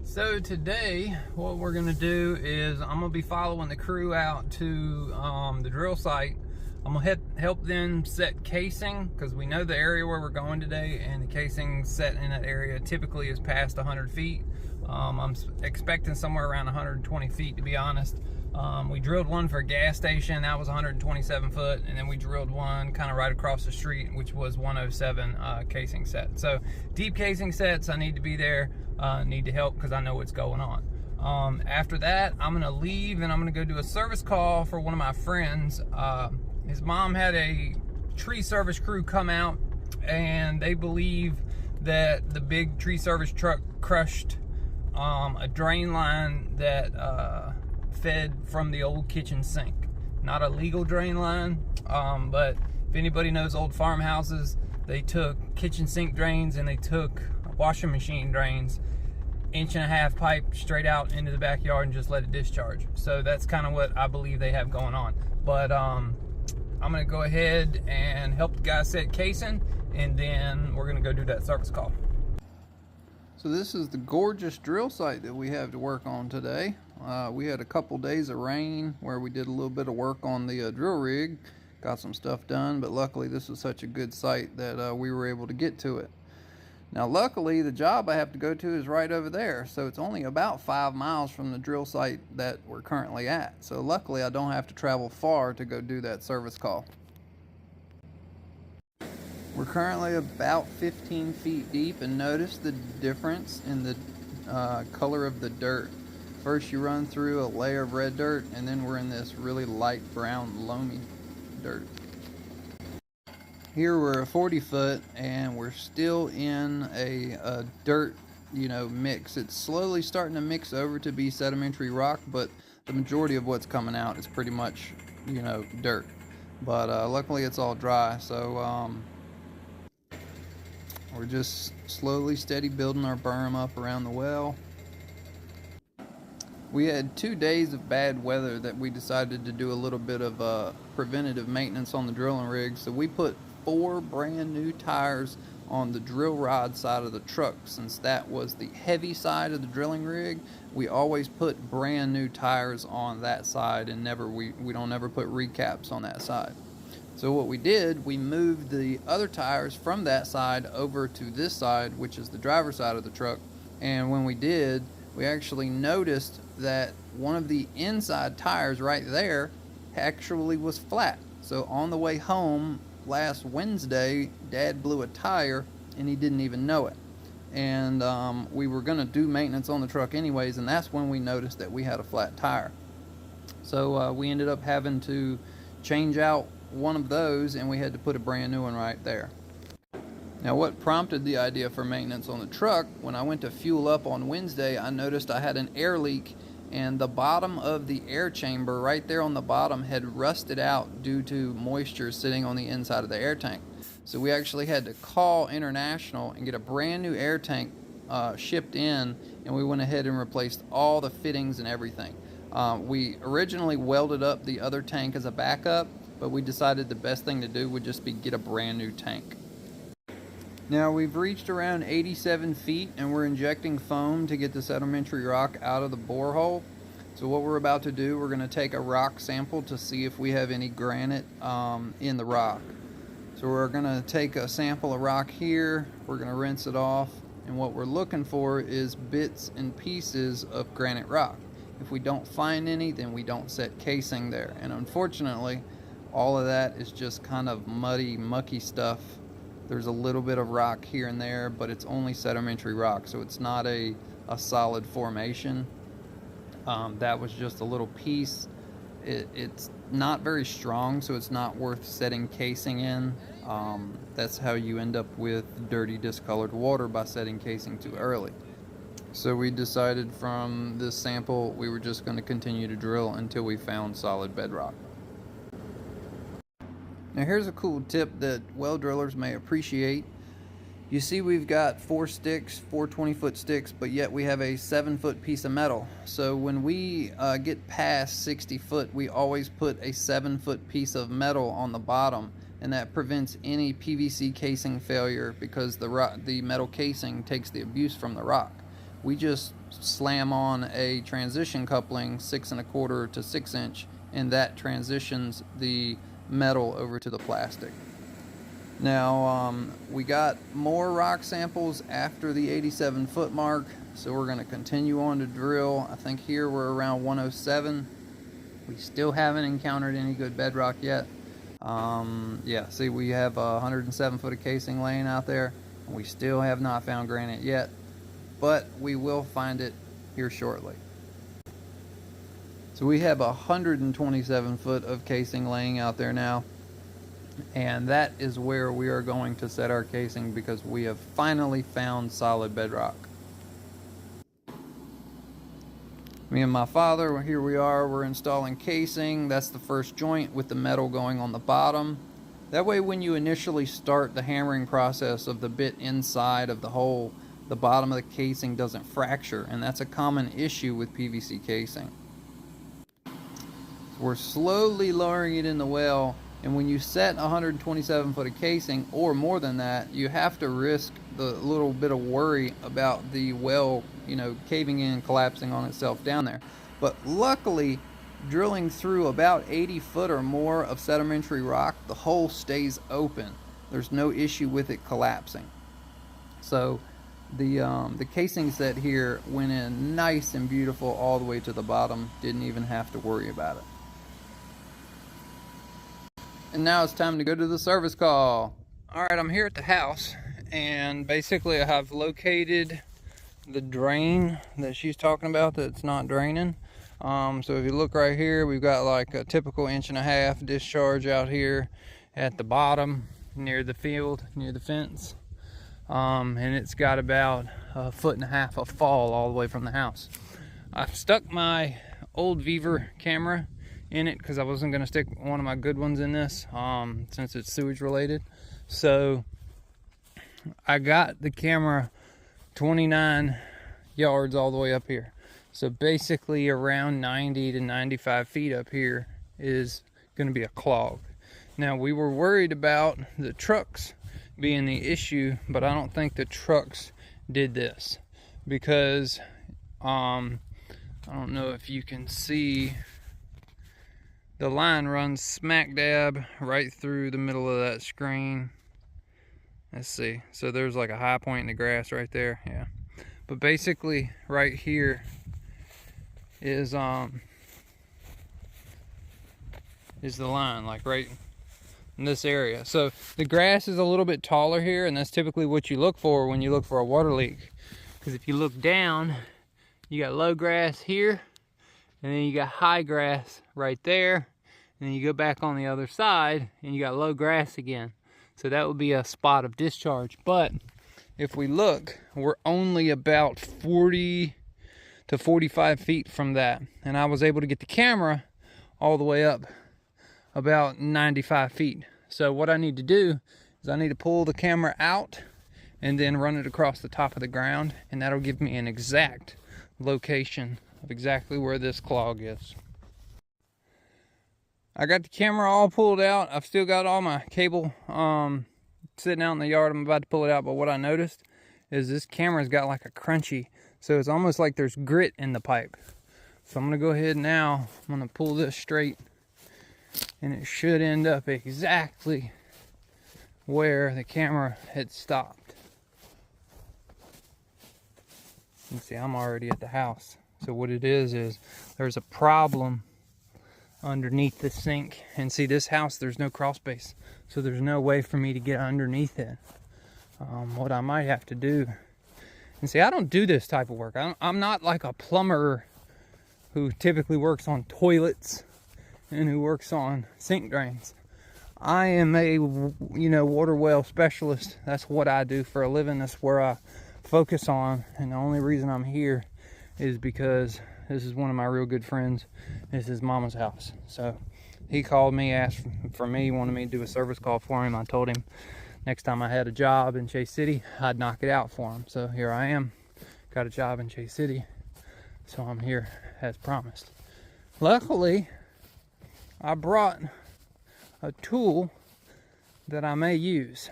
So today what we're gonna do is I'm gonna be following the crew out to the drill site. I'm gonna help them set casing because we know the area where we're going today, and the casing set in that area typically is past 100 feet. I'm expecting somewhere around 120 feet, to be honest. We drilled one for a gas station, that was 127 foot, and then we drilled one kind of right across the street, which was 107 casing set. So deep casing sets, I need to be there, need to help because I know what's going on. After that, I'm gonna leave and I'm gonna go do a service call for one of my friends. His mom had a tree service crew come out, and they believe that the big tree service truck crushed a drain line that fed from the old kitchen sink. Not a legal drain line, but if anybody knows old farmhouses, they took kitchen sink drains and they took washing machine drains, 1.5-inch pipe straight out into the backyard and just let it discharge. So that's kind of what I believe they have going on. But I'm gonna go ahead and help the guy set casing, and then we're gonna go do that service call. So this is the gorgeous drill site that we have to work on today. We had a couple days of rain where we did a little bit of work on the drill rig, got some stuff done, but luckily this was such a good site that we were able to get to it. Now luckily the job I have to go to is right over there, so it's only about 5 miles from the drill site that we're currently at. So luckily I don't have to travel far to go do that service call. We're currently about 15 feet deep, and notice the difference in the color of the dirt. First you run through a layer of red dirt, and then we're in this really light brown loamy dirt. Here we're a 40 foot and we're still in a dirt, mix. It's slowly starting to mix over to be sedimentary rock, but the majority of what's coming out is pretty much, dirt. But luckily it's all dry, so we're just slowly, steady building our berm up around the well. We had 2 days of bad weather that we decided to do a little bit of preventative maintenance on the drilling rig. So we put 4 brand new tires on the drill rod side of the truck. Since that was the heavy side of the drilling rig, we always put brand new tires on that side, and we don't ever put recaps on that side. So what we did, we moved the other tires from that side over to this side, which is the driver's side of the truck. And when we did, we actually noticed that one of the inside tires right there actually was flat. So on the way home last Wednesday, Dad blew a tire and he didn't even know it. And we were gonna do maintenance on the truck anyways, and that's when we noticed that we had a flat tire. So we ended up having to change out one of those, and we had to put a brand new one right there. Now what prompted the idea for maintenance on the truck, when I went to fuel up on Wednesday, I noticed I had an air leak, and the bottom of the air chamber right there on the bottom had rusted out due to moisture sitting on the inside of the air tank. So we actually had to call International and get a brand new air tank shipped in, and we went ahead and replaced all the fittings and everything. We originally welded up the other tank as a backup, but we decided the best thing to do would just be get a brand new tank. Now we've reached around 87 feet and we're injecting foam to get the sedimentary rock out of the borehole. So what we're about to do, we're going to take a rock sample to see if we have any granite in the rock. So we're going to take a sample of rock here, we're going to rinse it off, and what we're looking for is bits and pieces of granite rock. If we don't find any, then we don't set casing there. And unfortunately, all of that is just kind of muddy, mucky stuff. There's a little bit of rock here and there, but it's only sedimentary rock, so it's not a solid formation. That was just a little piece. It's not very strong, so it's not worth setting casing in. That's how you end up with dirty, discolored water, by setting casing too early. So we decided from this sample we were just going to continue to drill until we found solid bedrock. Now here's a cool tip that well drillers may appreciate. You see we've got 4 sticks, 4 20-foot sticks, but yet we have a 7-foot piece of metal. So when we get past 60 foot, we always put a 7-foot piece of metal on the bottom, and that prevents any PVC casing failure because the metal casing takes the abuse from the rock. we just slam on a transition coupling 6 1/4 to 6 inch, and that transitions the metal over to the plastic. Now we got more rock samples after the 87 foot mark, so we're going to continue on to drill. I think here we're around 107. We still haven't encountered any good bedrock yet. Yeah, see, we have a 107 foot of casing laying out there, and we still have not found granite yet, but we will find it here shortly. So we have 127 foot of casing laying out there now, and that is where we are going to set our casing, because we have finally found solid bedrock. Me and my father, here we are, we're installing casing. That's the first joint with the metal going on the bottom. That way when you initially start the hammering process of the bit inside of the hole, the bottom of the casing doesn't fracture, and that's a common issue with PVC casing. So we're slowly lowering it in the well, and when you set 127 foot of casing or more than that, you have to risk the little bit of worry about the well, you know, caving in, collapsing on itself down there. But luckily, drilling through about 80 foot or more of sedimentary rock, the hole stays open. There's no issue with it collapsing. So the casing set here went in nice and beautiful all the way to the bottom. Didn't even have to worry about it. And now it's time to go to the service call. All right, I'm here at the house, and basically I have located the drain that she's talking about that's not draining. So if you look right here, we've got like a typical 1.5 inch discharge out here at the bottom near the field, near the fence. And it's got about 1.5 foot of fall all the way from the house. I've stuck my old Viver camera in it because I wasn't going to stick one of my good ones in this since it's sewage related. So I got the camera 29 yards all the way up here. So basically around 90 to 95 feet up here is going to be a clog. Now we were worried about the trucks being the issue, but I don't think the trucks did this, because I don't know if you can see, the line runs smack dab right through the middle of that screen. Let's see, so there's like a high point in the grass right there, yeah. But basically right here is the line, like right in this area. So the grass is a little bit taller here, and that's typically what you look for when you look for a water leak. Because if you look down, you got low grass here, and then you got high grass right there, and then you go back on the other side and you got low grass again. So that would be a spot of discharge. But if we look, we're only about 40 to 45 feet from that, and I was able to get the camera all the way up about 95 feet. So what I need to do is I need to pull the camera out and then run it across the top of the ground, and that'll give me an exact location of exactly where this clog is. I got the camera all pulled out. I've still got all my cable sitting out in the yard. I'm about to pull it out, but what I noticed is this camera's got like a crunchy, so it's almost like there's grit in the pipe. So I'm gonna go ahead now, I'm gonna pull this straight, and it should end up exactly where the camera had stopped. You can see I'm already at the house. So what it is there's a problem underneath the sink. And see, this house, there's no crawl space, so there's no way for me to get underneath it. What I might have to do, and see, I don't do this type of work. I'm not like a plumber who typically works on toilets and who works on sink drains. I am a, water well specialist. That's what I do for a living. That's where I focus on. And the only reason I'm here is because this is one of my real good friends. This is Mama's house. So he called me, asked for me, wanted me to do a service call for him. I told him next time I had a job in Chase City, I'd knock it out for him. So here I am, got a job in Chase City. So I'm here as promised. Luckily, I brought a tool that I may use.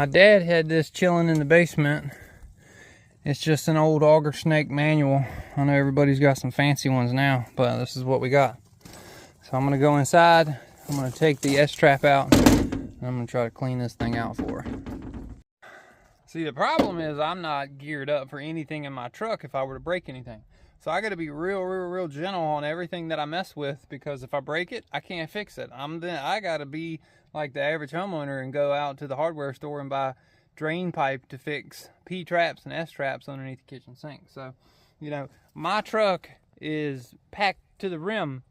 My dad had this chilling in the basement. It's just an old auger snake manual. I know everybody's got some fancy ones now, but this is what we got. So I'm gonna go inside. I'm gonna take the S-trap out, and I'm gonna try to clean this thing out for her. See, the problem is I'm not geared up for anything in my truck if I were to break anything. So I gotta be real gentle on everything that I mess with, because if I break it, I can't fix it. I gotta be like the average homeowner and go out to the hardware store and buy drain pipe to fix P-traps and S-traps underneath the kitchen sink. So, you know, my truck is packed to the rim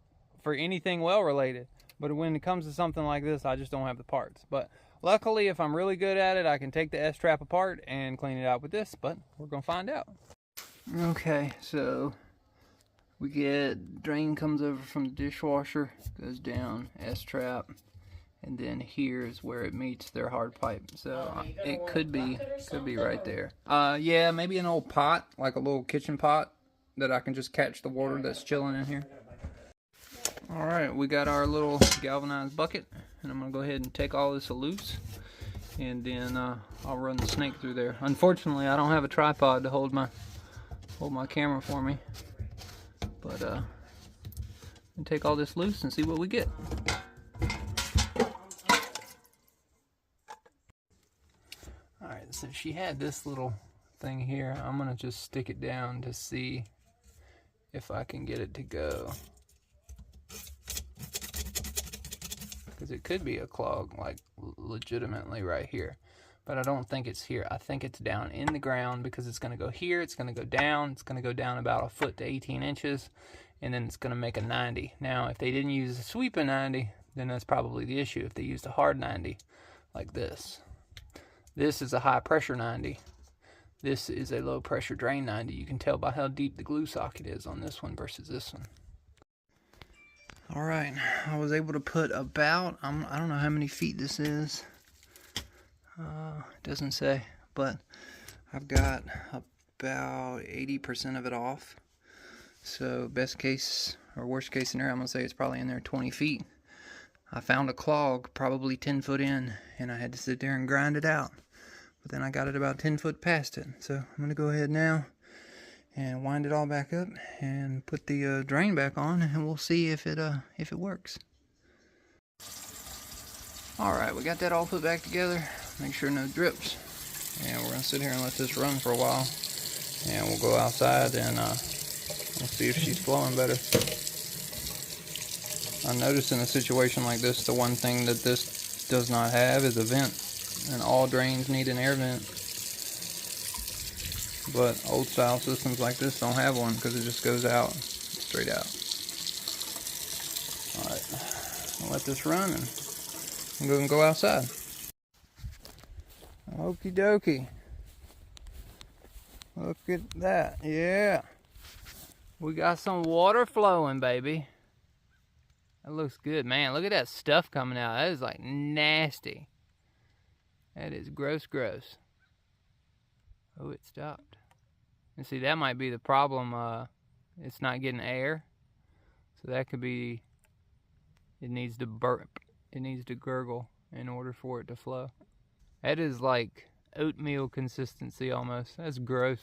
for anything well related. But when it comes to something like this, I just don't have the parts. But luckily, if I'm really good at it, I can take the S-trap apart and clean it out with this, but we're gonna find out. Okay, so we get drain comes over from the dishwasher, goes down, S-trap, and then here is where it meets their hard pipe. So it could be right there. Yeah, maybe an old pot, like a little kitchen pot, that I can just catch the water that's chilling in here. All right, we got our little galvanized bucket, and I'm gonna go ahead and take all this loose, and then I'll run the snake through there. Unfortunately, I don't have a tripod to hold my camera for me, but I'll take all this loose and see what we get. All right, so she had this little thing here. I'm gonna just stick it down to see if I can get it to go. Because it could be a clog, like legitimately right here, but I don't think it's here. I think it's down in the ground, because it's going to go here, it's going to go down, it's going to go down about a foot to 18 inches, and then it's going to make a 90. Now, if they didn't use a sweeping 90, then that's probably the issue. If they used a hard 90, like this is a high pressure 90. This is a low pressure drain 90. You can tell by how deep the glue socket is on this one versus this one. All right, I was able to put about, I don't know how many feet this is. It doesn't say, but I've got about 80% of it off. So best case or worst case scenario, I'm gonna say it's probably in there 20 feet. I found a clog probably 10 foot in, and I had to sit there and grind it out. But then I got it about 10 foot past it. So I'm gonna go ahead now and wind it all back up and put the drain back on, and we'll see if it works. All right, we got that all put back together. Make sure no drips, and we're gonna sit here and let this run for a while, and we'll go outside and we'll see if she's flowing better. I noticed in a situation like this, the one thing that this does not have is a vent, and all drains need an air vent. But old style systems like this don't have one, because it just goes out, straight out. Alright, I'll let this run and go outside. Okie dokie. Look at that, yeah. We got some water flowing, baby. That looks good, man. Look at that stuff coming out. That is like nasty. That is gross. Oh, it stopped. And see, that might be the problem. It's not getting air. So that could be, it needs to burp. It needs to gurgle in order for it to flow. That is like oatmeal consistency almost. That's gross.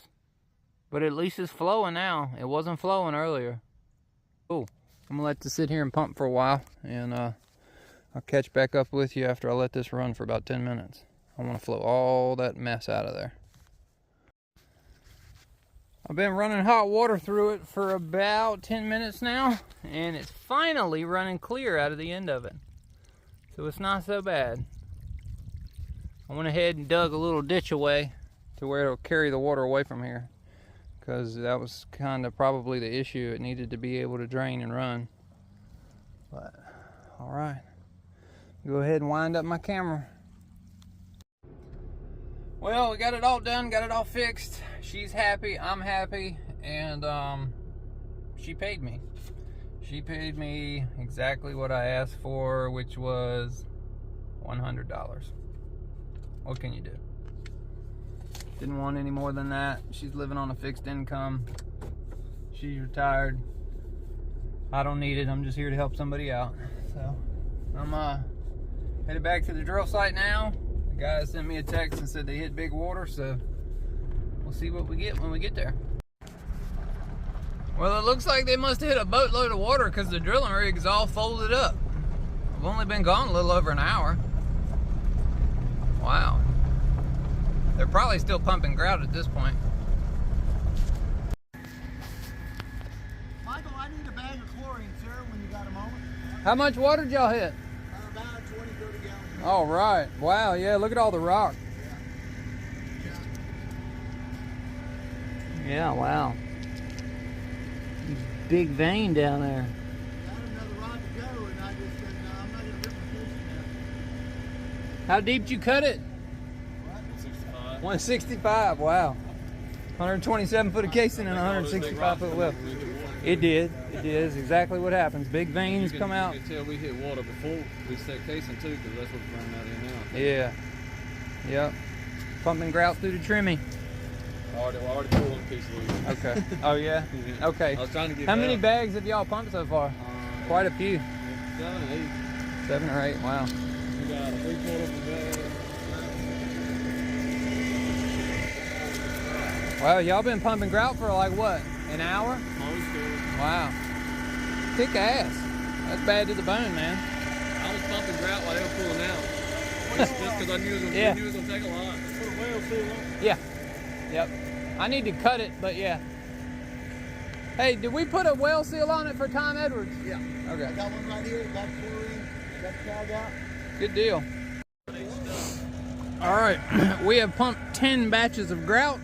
But at least it's flowing now. It wasn't flowing earlier. Cool. I'm gonna let this sit here and pump for a while, and I'll catch back up with you after I let this run for about 10 minutes. I want to flow all that mess out of there. I've been running hot water through it for about 10 minutes now, and it's finally running clear out of the end of it. So it's not so bad. I went ahead and dug a little ditch away to where it'll carry the water away from here, because that was kind of probably the issue. It needed to be able to drain and run. But, all right. Go ahead and wind up my camera. Well, we got it all done, got it all fixed. She's happy, I'm happy, and she paid me. She paid me exactly what I asked for, which was $100. What can you do? Didn't want any more than that. She's living on a fixed income. She's retired. I don't need it. I'm just here to help somebody out. So I'm headed back to the drill site now. The guy sent me a text and said they hit big water, so we'll see what we get when we get there. Well, it looks like they must have hit a boatload of water because the drilling rig is all folded up. I've only been gone a little over an hour. Wow. They're probably still pumping grout at this point. Michael, I need a bag of chlorine, sir, when you got a moment. How much water did y'all hit? About 20, 30 gallons. All right. Wow, yeah, look at all the rock. Yeah, wow. Big vein down there. Got another rod to go, and I just said, no, I'm not going to rip the fishing net. How deep did you cut it? What? 165. 165, wow. 127 foot of casing and 165 foot well. It did. It did. It's exactly what happens. Big veins come out. You can tell we hit water before we set casing too, because that's what's running out of Yeah. here now. Yep. Pumping grout through the trimming. I already pulled one piece loose. Okay. Oh yeah? Okay. I was trying to get How it many out. bags have y'all pumped so far? Quite a few. 7 or 8. 7 or 8, wow. We got a 3/4 of a bag. Wow, y'all been pumping grout for like what? An hour? Most of it. Wow. Kick ass. That's bad to the bone, man. I was pumping grout while they were pulling out. Just because I knew it was going to take a lot. Put a well seal on. Yeah. Yep. I need to cut it, but yeah. Hey, did we put a well seal on it for Tom Edwards? Yeah. Okay. I got one right here. Got chlorine. Got the tag out. Good deal. All right, we have pumped 10 batches of grout,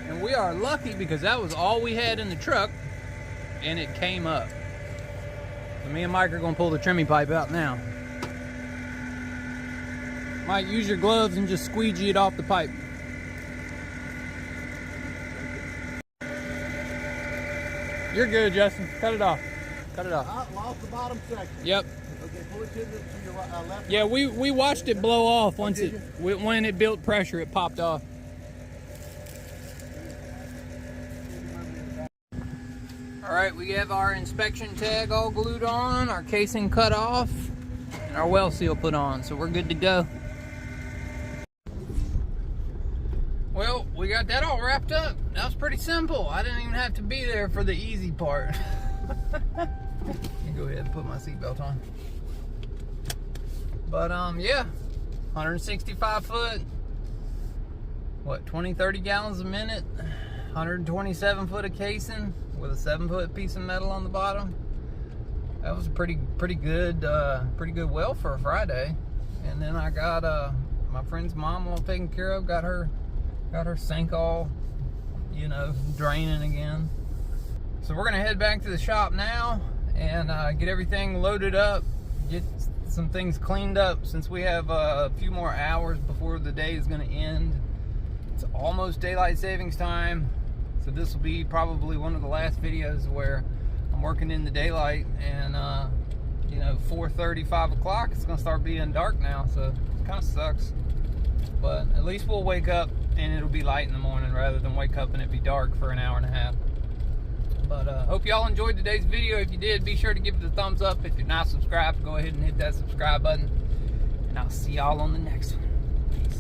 and we are lucky because that was all we had in the truck, and it came up. So me and Mike are gonna pull the trimming pipe out now. Mike, use your gloves and just squeegee it off the pipe. You're good, Justin. Cut it off. Cut it off. I lost the bottom section. Yep. Okay, pull it to your left. Yeah, we watched it blow off once when it built pressure. It popped off. All right, we have our inspection tag all glued on, our casing cut off, and our well seal put on, so we're good to go. Well, we got that all wrapped up. That was pretty simple. I didn't even have to be there for the easy part. Let me go ahead and put my seatbelt on. But yeah, 165 foot, what, 20, 30 gallons a minute, 127 foot of casing with a 7-foot piece of metal on the bottom. That was a pretty good well for a Friday. And then I got my friend's mom all taken care of, got her sink all, you know, draining again. So we're gonna head back to the shop now and get everything loaded up, get some things cleaned up since we have a few more hours before the day is gonna end. It's almost daylight savings time, so this will be probably one of the last videos where I'm working in the daylight, and you know, 4:30, 5 o'clock, it's gonna start being dark now, so it kind of sucks. But at least we'll wake up and it'll be light in the morning rather than wake up and it be dark for an hour and a half. But hope y'all enjoyed today's video. If you did, be sure to give it a thumbs up. If you're not subscribed, go ahead and hit that subscribe button. And I'll see y'all on the next one. Peace.